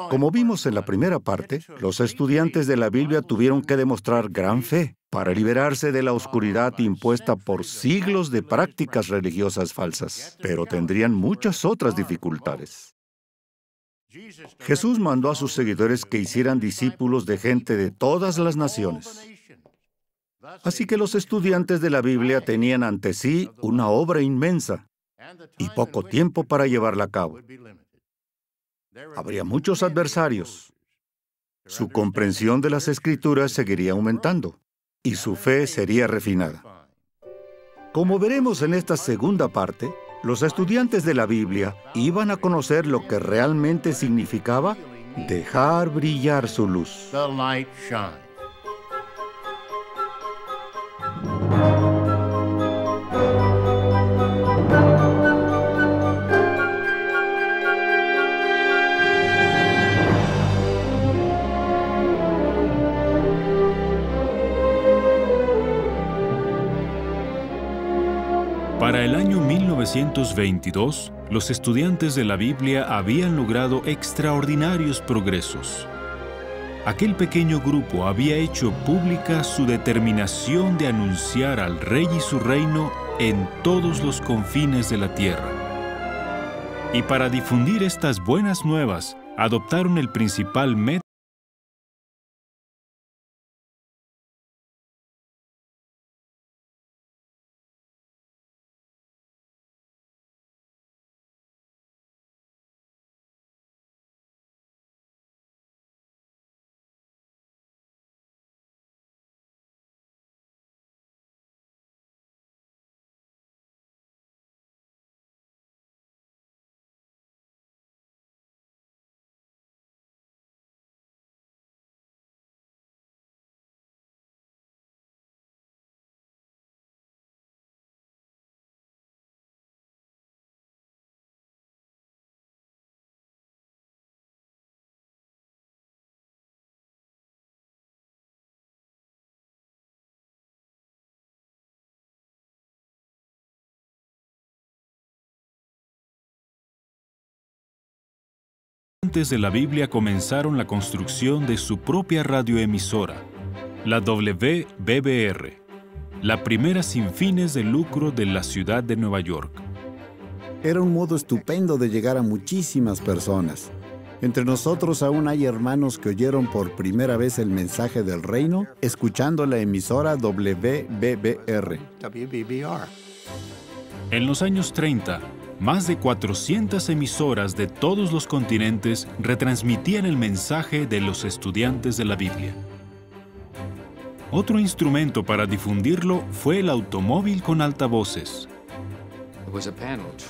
Como vimos en la primera parte, los estudiantes de la Biblia tuvieron que demostrar gran fe para liberarse de la oscuridad impuesta por siglos de prácticas religiosas falsas, pero tendrían muchas otras dificultades. Jesús mandó a sus seguidores que hicieran discípulos de gente de todas las naciones. Así que los estudiantes de la Biblia tenían ante sí una obra inmensa y poco tiempo para llevarla a cabo. Habría muchos adversarios. Su comprensión de las Escrituras seguiría aumentando y su fe sería refinada. Como veremos en esta segunda parte, los estudiantes de la Biblia iban a conocer lo que realmente significaba dejar brillar su luz. Para el año 1922, los estudiantes de la Biblia habían logrado extraordinarios progresos. Aquel pequeño grupo había hecho pública su determinación de anunciar al Rey y su reino en todos los confines de la tierra. Y para difundir estas buenas nuevas, adoptaron el principal método de la Biblia comenzaron la construcción de su propia radioemisora, la WBBR, la primera sin fines de lucro de la ciudad de Nueva York. Era un modo estupendo de llegar a muchísimas personas. Entre nosotros aún hay hermanos que oyeron por primera vez el mensaje del reino escuchando la emisora WBBR. En los años 30, más de 400 emisoras de todos los continentes retransmitían el mensaje de los estudiantes de la Biblia. Otro instrumento para difundirlo fue el automóvil con altavoces.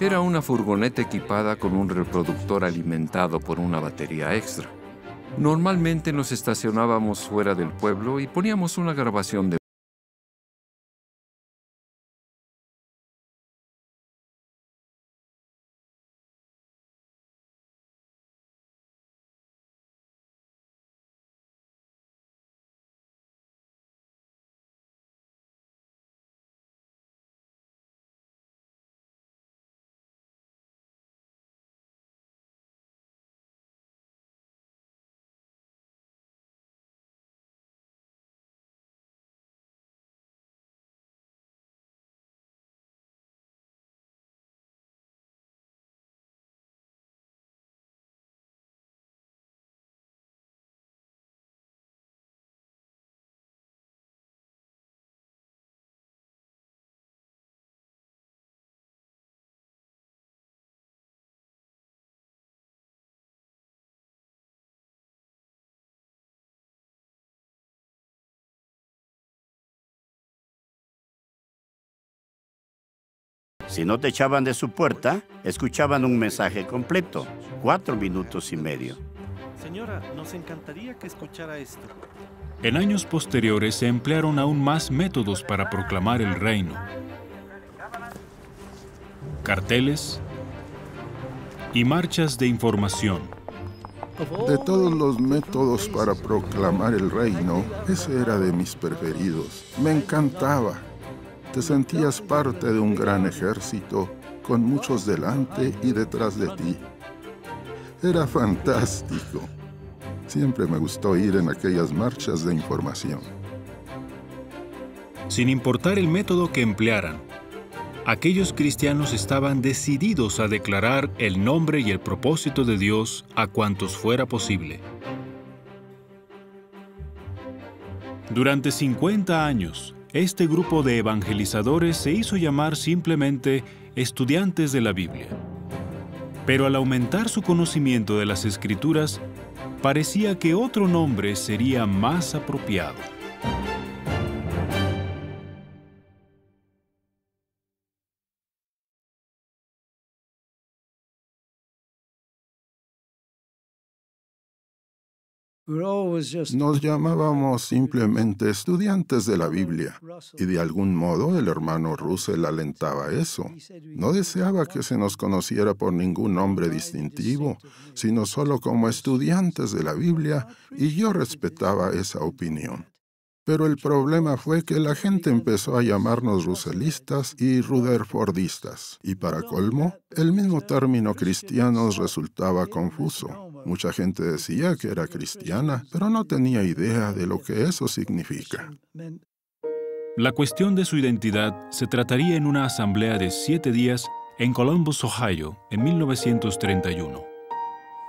Era una furgoneta equipada con un reproductor alimentado por una batería extra. Normalmente nos estacionábamos fuera del pueblo y poníamos una grabación de Si no te echaban de su puerta, escuchaban un mensaje completo, 4 minutos y medio. Señora, nos encantaría que escuchara esto. En años posteriores se emplearon aún más métodos para proclamar el reino. Carteles y marchas de información. De todos los métodos para proclamar el reino, ese era de mis preferidos. Me encantaba. Te sentías parte de un gran ejército, con muchos delante y detrás de ti. Era fantástico. Siempre me gustó ir en aquellas marchas de información. Sin importar el método que emplearan, aquellos cristianos estaban decididos a declarar el nombre y el propósito de Dios a cuantos fuera posible. Durante 50 años, este grupo de evangelizadores se hizo llamar simplemente estudiantes de la Biblia. Pero al aumentar su conocimiento de las Escrituras, parecía que otro nombre sería más apropiado. Nos llamábamos simplemente estudiantes de la Biblia, y de algún modo el hermano Russell alentaba eso. No deseaba que se nos conociera por ningún nombre distintivo, sino solo como estudiantes de la Biblia, y yo respetaba esa opinión. Pero el problema fue que la gente empezó a llamarnos russellistas y rutherfordistas, y para colmo, el mismo término cristianos resultaba confuso. Mucha gente decía que era cristiana, pero no tenía idea de lo que eso significa. La cuestión de su identidad se trataría en una asamblea de 7 días en Columbus, Ohio, en 1931.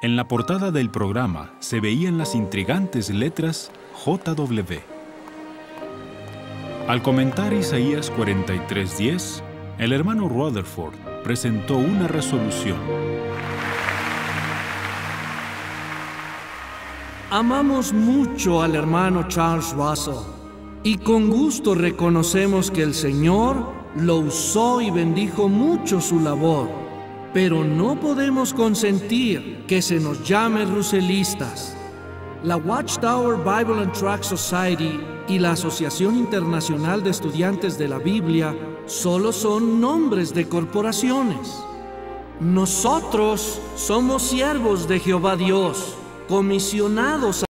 En la portada del programa se veían las intrigantes letras JW. Al comentar Isaías 43:10, el hermano Rutherford presentó una resolución. Amamos mucho al hermano Charles Russell y con gusto reconocemos que el Señor lo usó y bendijo mucho su labor, pero no podemos consentir que se nos llame russellistas. La Watchtower Bible and Tract Society y la Asociación Internacional de Estudiantes de la Biblia solo son nombres de corporaciones. Nosotros somos siervos de Jehová Dios, comisionados a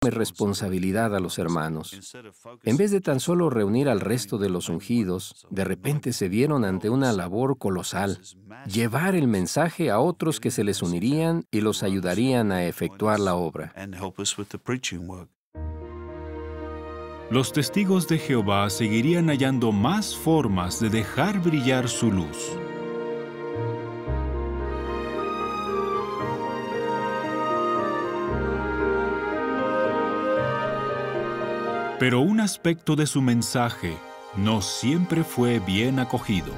responsabilidad a los hermanos. En vez de tan solo reunir al resto de los ungidos, de repente se vieron ante una labor colosal: llevar el mensaje a otros que se les unirían y los ayudarían a efectuar la obra. Los testigos de Jehová seguirían hallando más formas de dejar brillar su luz. Pero un aspecto de su mensaje no siempre fue bien acogido.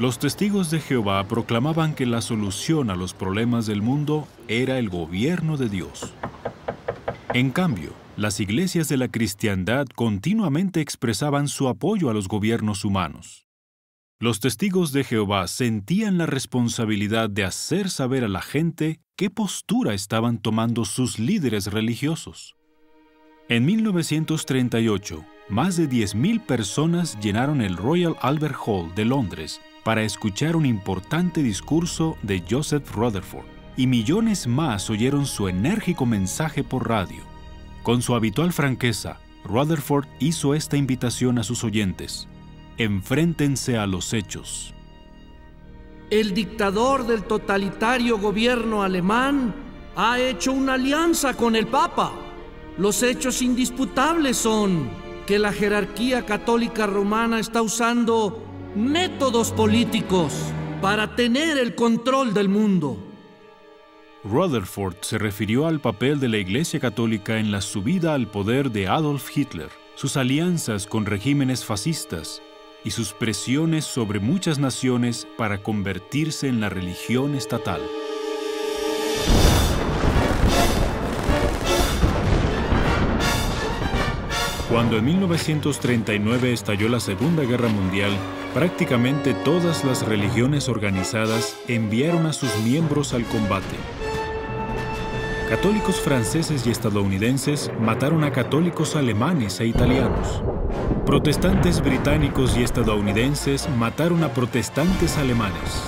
Los testigos de Jehová proclamaban que la solución a los problemas del mundo era el gobierno de Dios. En cambio, las iglesias de la cristiandad continuamente expresaban su apoyo a los gobiernos humanos. Los testigos de Jehová sentían la responsabilidad de hacer saber a la gente qué postura estaban tomando sus líderes religiosos. En 1938, más de 10,000 personas llenaron el Royal Albert Hall de Londres para escuchar un importante discurso de Joseph Rutherford, y millones más oyeron su enérgico mensaje por radio. Con su habitual franqueza, Rutherford hizo esta invitación a sus oyentes: enfréntense a los hechos. El dictador del totalitario gobierno alemán ha hecho una alianza con el Papa. Los hechos indisputables son que la jerarquía católica romana está usando métodos políticos para tener el control del mundo. Rutherford se refirió al papel de la Iglesia Católica en la subida al poder de Adolf Hitler, sus alianzas con regímenes fascistas y sus presiones sobre muchas naciones para convertirse en la religión estatal. Cuando en 1939 estalló la Segunda Guerra Mundial, prácticamente todas las religiones organizadas enviaron a sus miembros al combate. Católicos franceses y estadounidenses mataron a católicos alemanes e italianos. Protestantes británicos y estadounidenses mataron a protestantes alemanes.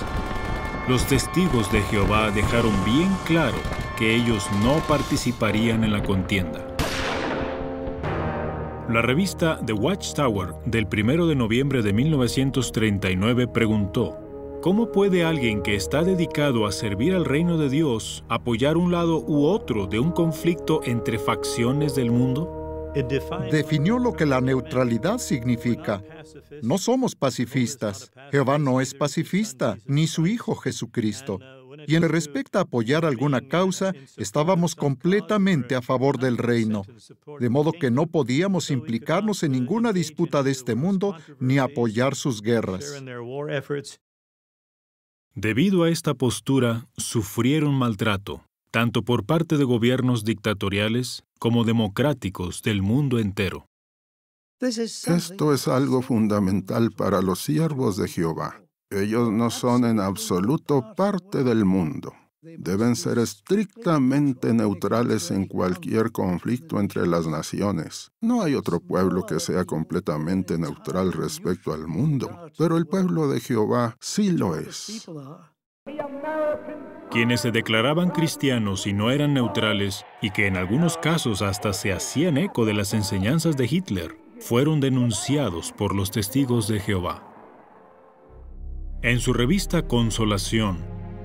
Los testigos de Jehová dejaron bien claro que ellos no participarían en la contienda. La revista The Watchtower del 1 de noviembre de 1939 preguntó: ¿cómo puede alguien que está dedicado a servir al reino de Dios apoyar un lado u otro de un conflicto entre facciones del mundo? Definió lo que la neutralidad significa. No somos pacifistas. Jehová no es pacifista, ni su Hijo Jesucristo. Y en lo que respecta a apoyar alguna causa, estábamos completamente a favor del reino, de modo que no podíamos implicarnos en ninguna disputa de este mundo ni apoyar sus guerras. Debido a esta postura, sufrieron maltrato, tanto por parte de gobiernos dictatoriales como democráticos del mundo entero. Esto es algo fundamental para los siervos de Jehová. Ellos no son en absoluto parte del mundo. Deben ser estrictamente neutrales en cualquier conflicto entre las naciones. No hay otro pueblo que sea completamente neutral respecto al mundo, pero el pueblo de Jehová sí lo es. Quienes se declaraban cristianos y no eran neutrales, y que en algunos casos hasta se hacían eco de las enseñanzas de Hitler, fueron denunciados por los testigos de Jehová. En su revista Consolación,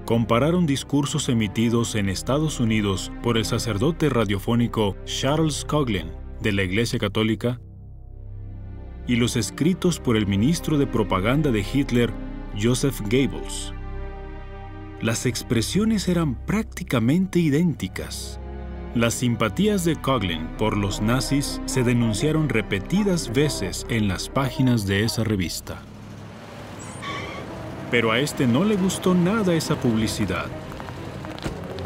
compararon discursos emitidos en Estados Unidos por el sacerdote radiofónico Charles Coughlin de la Iglesia Católica y los escritos por el ministro de propaganda de Hitler, Joseph Goebbels. Las expresiones eran prácticamente idénticas. Las simpatías de Coughlin por los nazis se denunciaron repetidas veces en las páginas de esa revista. Pero a este no le gustó nada esa publicidad.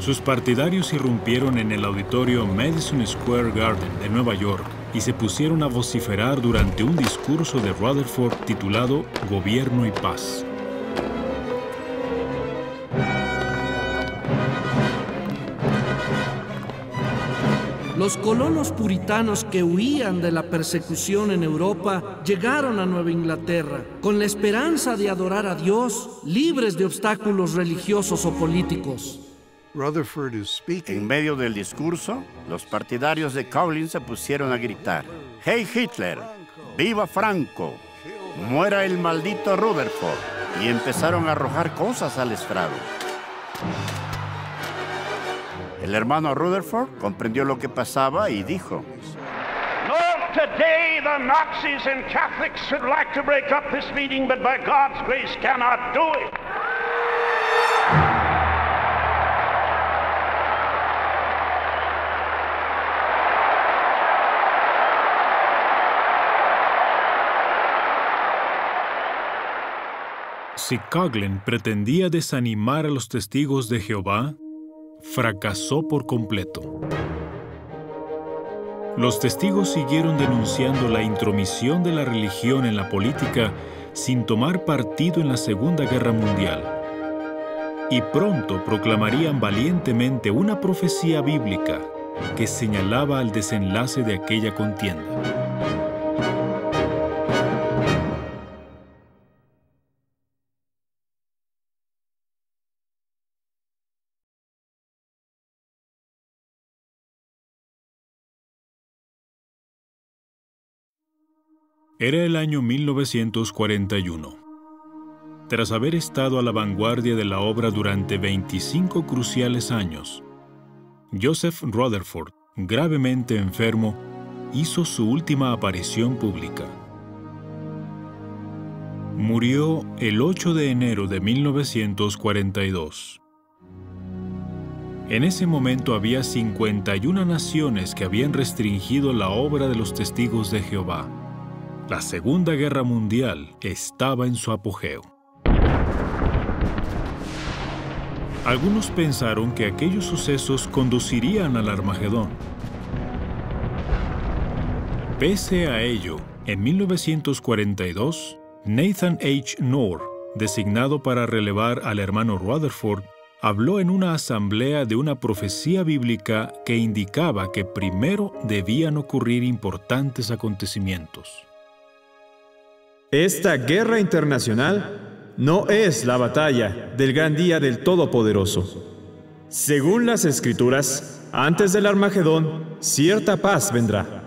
Sus partidarios irrumpieron en el auditorio Madison Square Garden de Nueva York y se pusieron a vociferar durante un discurso de Rutherford titulado Gobierno y Paz. Los colonos puritanos que huían de la persecución en Europa llegaron a Nueva Inglaterra con la esperanza de adorar a Dios, libres de obstáculos religiosos o políticos. En medio del discurso, los partidarios de Coughlin se pusieron a gritar: ¡Hey Hitler! ¡Viva Franco! ¡Muera el maldito Rutherford! Y empezaron a arrojar cosas al estrado. El hermano Rutherford comprendió lo que pasaba y dijo: No, today the Nazis and Catholics would like to break up this meeting, but by God's grace cannot do it. Si Coughlin pretendía desanimar a los testigos de Jehová, fracasó por completo. Los testigos siguieron denunciando la intromisión de la religión en la política sin tomar partido en la Segunda Guerra Mundial. Y pronto proclamarían valientemente una profecía bíblica que señalaba el desenlace de aquella contienda. Era el año 1941. Tras haber estado a la vanguardia de la obra durante 25 cruciales años, Joseph Rutherford, gravemente enfermo, hizo su última aparición pública. Murió el 8 de enero de 1942. En ese momento había 51 naciones que habían restringido la obra de los testigos de Jehová. La Segunda Guerra Mundial estaba en su apogeo. Algunos pensaron que aquellos sucesos conducirían al Armagedón. Pese a ello, en 1942, Nathan H. Knorr, designado para relevar al hermano Rutherford, habló en una asamblea de una profecía bíblica que indicaba que primero debían ocurrir importantes acontecimientos. Esta guerra internacional no es la batalla del gran día del Todopoderoso. Según las Escrituras, antes del Armagedón, cierta paz vendrá.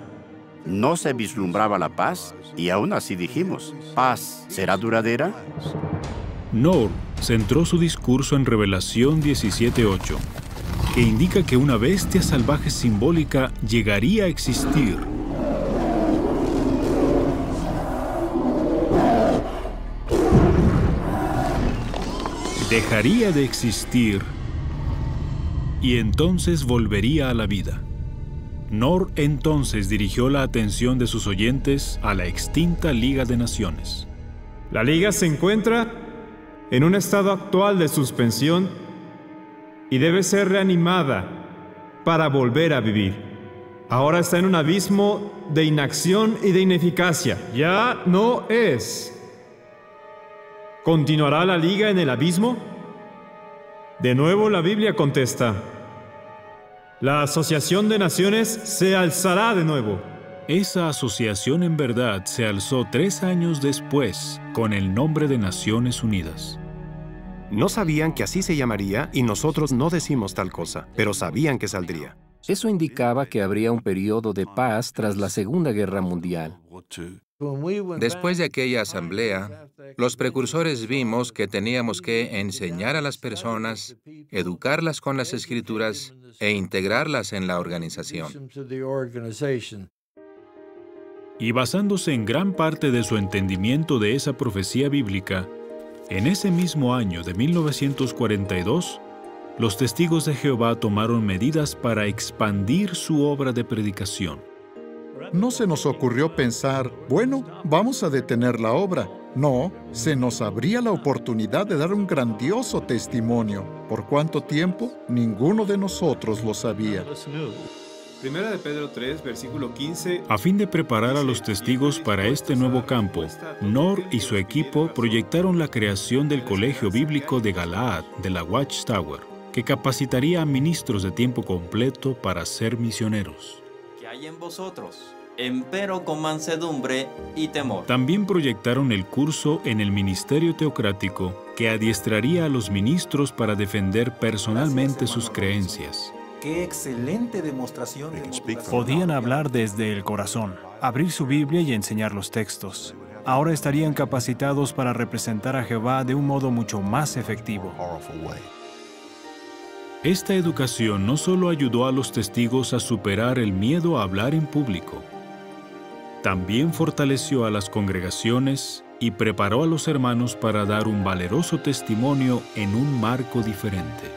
No se vislumbraba la paz, y aún así dijimos, ¿paz será duradera? Knorr centró su discurso en Revelación 17:8, que indica que una bestia salvaje simbólica llegaría a existir. Dejaría de existir y entonces volvería a la vida. Knorr entonces dirigió la atención de sus oyentes a la extinta Liga de Naciones. La Liga se encuentra en un estado actual de suspensión y debe ser reanimada para volver a vivir. Ahora está en un abismo de inacción y de ineficacia. Ya no es. ¿Continuará la Liga en el abismo? De nuevo la Biblia contesta: la Asociación de Naciones se alzará de nuevo. Esa asociación en verdad se alzó 3 años después con el nombre de Naciones Unidas. No sabían que así se llamaría y nosotros no decimos tal cosa, pero sabían que saldría. Eso indicaba que habría un periodo de paz tras la Segunda Guerra Mundial. Después de aquella asamblea, los precursores vimos que teníamos que enseñar a las personas, educarlas con las Escrituras e integrarlas en la organización. Y basándose en gran parte de su entendimiento de esa profecía bíblica, en ese mismo año de 1942, los testigos de Jehová tomaron medidas para expandir su obra de predicación. No se nos ocurrió pensar, bueno, vamos a detener la obra. No, se nos abría la oportunidad de dar un grandioso testimonio. ¿Por cuánto tiempo? Ninguno de nosotros lo sabía. Primera de Pedro 3, versículo 15. A fin de preparar a los testigos para este nuevo campo, Knorr y su equipo proyectaron la creación del Colegio Bíblico de Galaad de la Watchtower, que capacitaría a ministros de tiempo completo para ser misioneros. Que hay en vosotros, empero con mansedumbre y temor. También proyectaron el curso en el ministerio teocrático que adiestraría a los ministros para defender personalmente sus creencias. ¡Qué excelente demostración! Podían hablar desde el corazón, abrir su Biblia y enseñar los textos. Ahora estarían capacitados para representar a Jehová de un modo mucho más efectivo. Esta educación no solo ayudó a los testigos a superar el miedo a hablar en público, también fortaleció a las congregaciones y preparó a los hermanos para dar un valeroso testimonio en un marco diferente.